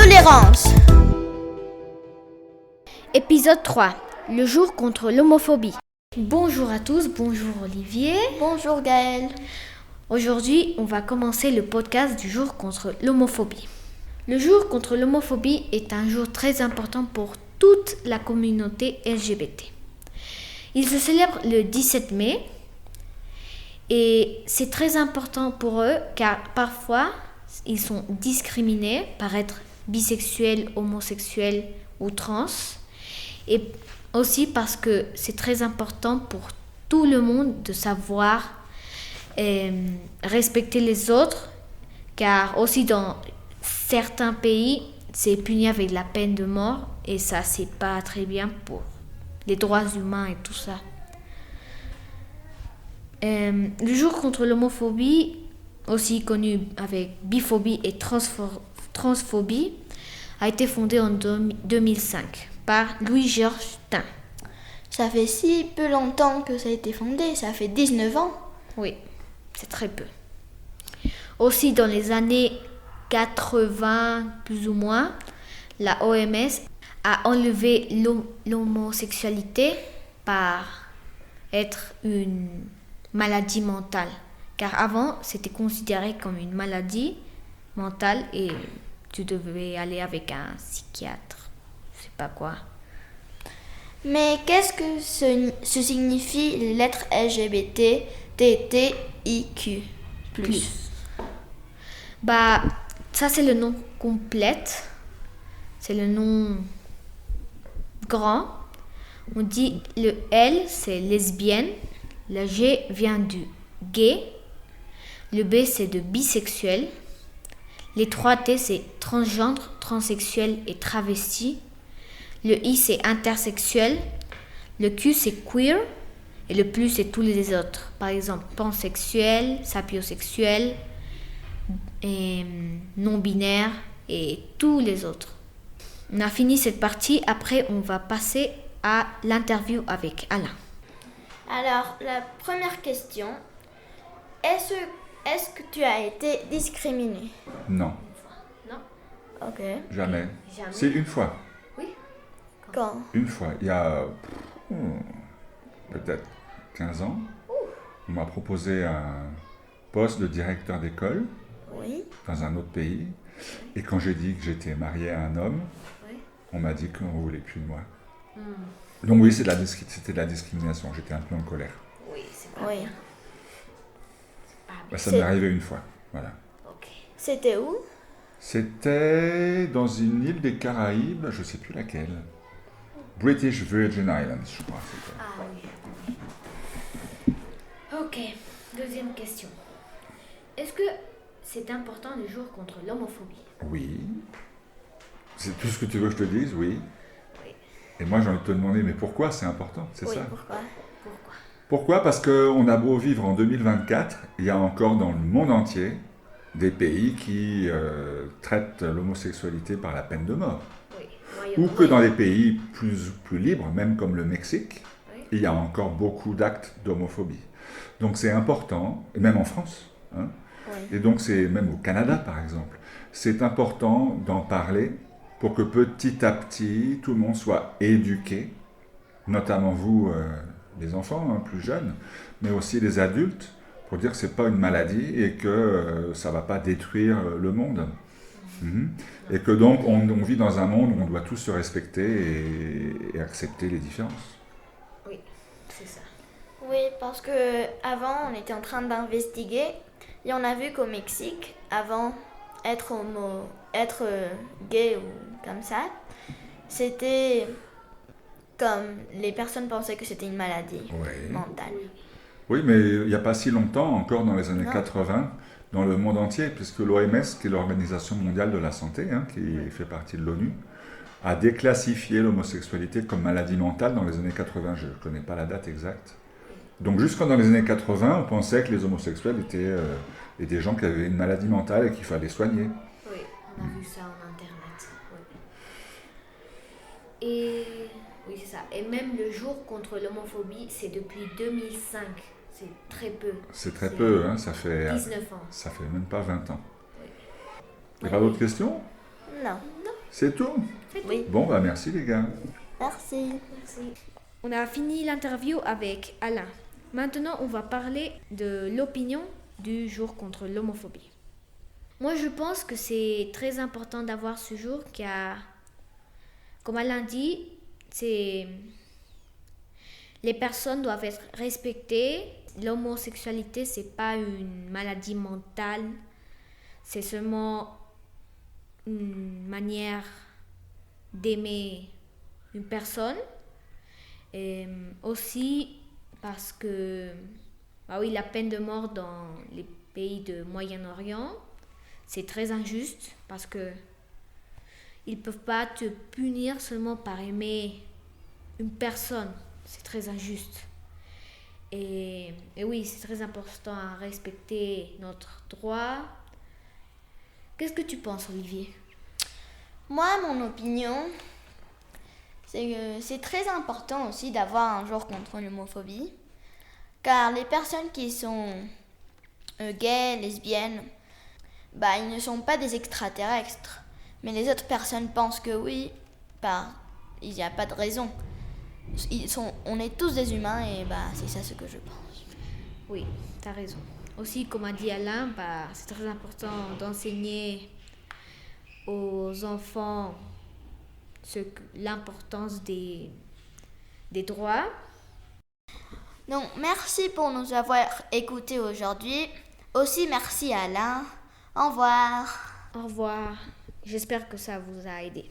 tolérance. Épisode 3. Le jour contre l'homophobie. Bonjour à tous, bonjour Olivier. Bonjour Gaëlle. Aujourd'hui, on va commencer le podcast du jour contre l'homophobie. Le jour contre l'homophobie est un jour très important pour toute la communauté LGBT. Il se célèbre le 17 mai et c'est très important pour eux car parfois ils sont discriminés par être bisexuels, homosexuels ou trans et aussi parce que c'est très important pour tout le monde de savoir respecter les autres car aussi dans certains pays c'est puni avec la peine de mort et ça c'est pas très bien pour les droits humains et tout ça. Le jour contre l'homophobie, aussi connu avec biphobie et transphobie, a été fondé en 2005 par Louis-Georges Tin. Ça fait si peu longtemps que ça a été fondé, ça fait 19 ans. Oui, c'est très peu. Aussi dans les années 80 plus ou moins, la OMS a enlevé l'homosexualité par être une maladie mentale. Car avant, c'était considéré comme une maladie mentale et tu devais aller avec un psychiatre, je sais pas quoi. Mais qu'est-ce que ce signifie les lettres LGBT, TTIQ+. Ça c'est le nom complet, c'est le nom grand. On dit le L c'est lesbienne, le G vient du gay, le B c'est de bisexuel, les 3 T c'est transgenre, transsexuel et travesti, le I c'est intersexuel, le Q c'est queer et le plus c'est tous les autres, par exemple pansexuel, sapiosexuel, et non-binaire et tous les autres. On a fini cette partie, après on va passer à l'interview avec Alain. Alors, la première question, est-ce que tu as été discriminé? Non, Non? Ok. jamais. Jamais. C'est une fois. Oui? Quand? Une fois. Il y a peut-être 15 ans, on m'a proposé un poste de directeur d'école Oui. dans un autre pays. Et quand j'ai dit que j'étais marié à un homme, Oui. on m'a dit qu'on ne voulait plus de moi. Donc oui, c'était de la discrimination. J'étais un peu en colère. Oui, c'est pas Oui. bien. Ça m'est arrivé une fois. Voilà. Ok. C'était où? C'était dans une île des Caraïbes, je ne sais plus laquelle. British Virgin Islands, je crois. C'était. Ah oui. Ok, deuxième question. Est-ce que c'est important le jour contre l'homophobie? Oui. C'est tout ce que tu veux que je te dise, oui. Oui. Et moi, j'ai envie de te demander, mais pourquoi c'est important, c'est Oui, ça? pourquoi? Pourquoi? Pourquoi? Parce qu'on a beau vivre en 2024, il y a encore dans le monde entier des pays qui traitent l'homosexualité par la peine de mort. Oui. Ou que dans les pays plus libres, même comme le Mexique, Oui. il y a encore beaucoup d'actes d'homophobie. Donc c'est important, et même en France, hein. Oui. Et donc c'est même au Canada par exemple, c'est important d'en parler pour que petit à petit tout le monde soit éduqué, notamment vous les enfants plus jeunes, mais aussi les adultes, pour dire que c'est pas une maladie et que ça va pas détruire le monde. Et que donc on vit dans un monde où on doit tous se respecter et accepter les différences. Oui, c'est ça. Oui, parce que avant on était en train d'investiguer et on a vu qu'au Mexique, avant être gay ou comme ça, c'était comme les personnes pensaient que c'était une maladie mentale. Oui, mais il n'y a pas si longtemps, encore dans les années Non. 80, dans le monde entier, puisque l'OMS, qui est l'Organisation mondiale de la santé, qui fait partie de l'ONU, a déclassifié l'homosexualité comme maladie mentale dans les années 80. Je ne connais pas la date exacte. Donc jusqu'en dans les années 80, on pensait que les homosexuels étaient des gens qui avaient une maladie mentale et qu'il fallait soigner. Oui, on a vu ça en internet. Oui. Et oui, c'est ça. Et même le jour contre l'homophobie, c'est depuis 2005. C'est très peu. C'est très peu, ça fait 19 ans. Ça fait même pas 20 ans. Oui. Il n'y a pas d'autres questions? Non. Non. C'est tout? Oui. Bon, bah merci les gars. Merci. On a fini l'interview avec Alain. Maintenant, on va parler de l'opinion du jour contre l'homophobie. Moi, je pense que c'est très important d'avoir ce jour car, comme Alain dit, les personnes doivent être respectées. L'homosexualité, c'est pas une maladie mentale, c'est seulement une manière d'aimer une personne. Et aussi parce que, la peine de mort dans les pays de Moyen-Orient, c'est très injuste parce que ils peuvent pas te punir seulement par aimer une personne. C'est très injuste. Et oui, c'est très important à respecter notre droit. Qu'est-ce que tu penses, Olivier? Moi, mon opinion, c'est que c'est très important aussi d'avoir un jour contre l'homophobie. Car les personnes qui sont gays, lesbiennes, ils ne sont pas des extraterrestres. Mais les autres personnes pensent que oui, il n'y a pas de raison. On est tous des humains et c'est ça ce que je pense. Oui, tu as raison. Aussi, comme a dit Alain, c'est très important d'enseigner aux enfants l'importance des droits. Donc, merci pour nous avoir écoutés aujourd'hui. Aussi, merci à Alain. Au revoir. Au revoir. J'espère que ça vous a aidé.